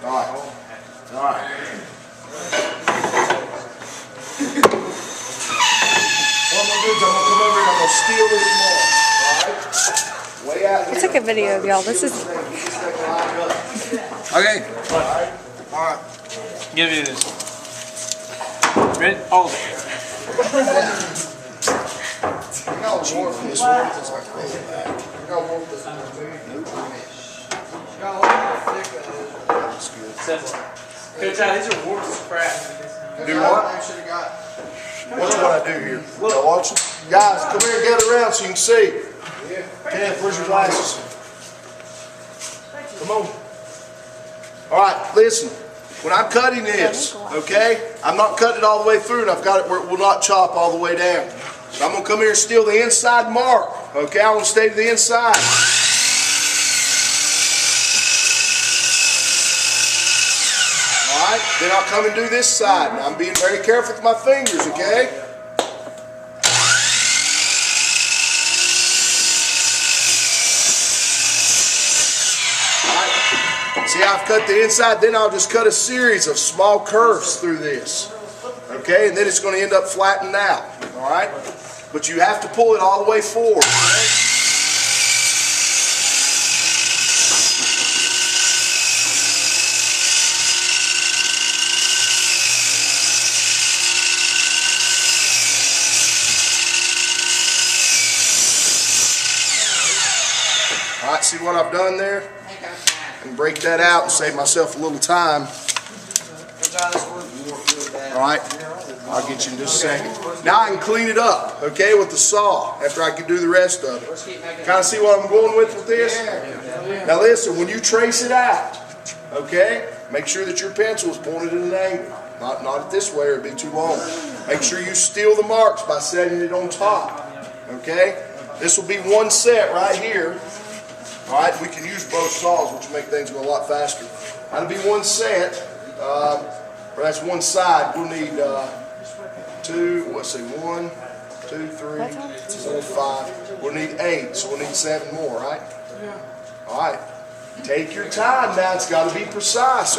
All right. All right. What I'm going to do is I'm going to come over and I'm going to steal this mark. All right? Way out here. I took a video of y'all. This is... Okay. All right. Give you this. Ready? Hold it. I got to warp this one. I got to warp this one. Coach, these are warps as crap. Do what? Watch what I do here. Y'all watching? Guys, come here and gather around so you can see. Kenneth, where's your glasses? Come on. All right, listen. When I'm cutting this, okay, I'm not cutting it all the way through, and I've got it where it will not chop all the way down. So I'm going to come here and steal the inside mark. Okay, I want to stay to the inside. Alright, then I'll come and do this side. Now I'm being very careful with my fingers, okay? Alright, see how I've cut the inside? Then I'll just cut a series of small curves through this. Okay, and then it's going to end up flattened out. Alright? But you have to pull it all the way forward. Alright, see what I've done there? And break that out and save myself a little time. Alright, I'll get you in just a second. Now I can clean it up, okay, with the saw after I can do the rest of it. Kind of see what I'm going with this? Now listen, when you trace it out, okay, make sure that your pencil is pointed at an angle. Not at this way or it'd be too long. Make sure you steal the marks by setting it on top, okay? This will be one set right here. Alright, we can use both saws, which will make things go a lot faster. That'll be one set. That's one side. We'll need 1, 2, 3, 4, 5. We'll need 8, so we'll need 7 more, right? Alright. Take your time now. It's got to be precise.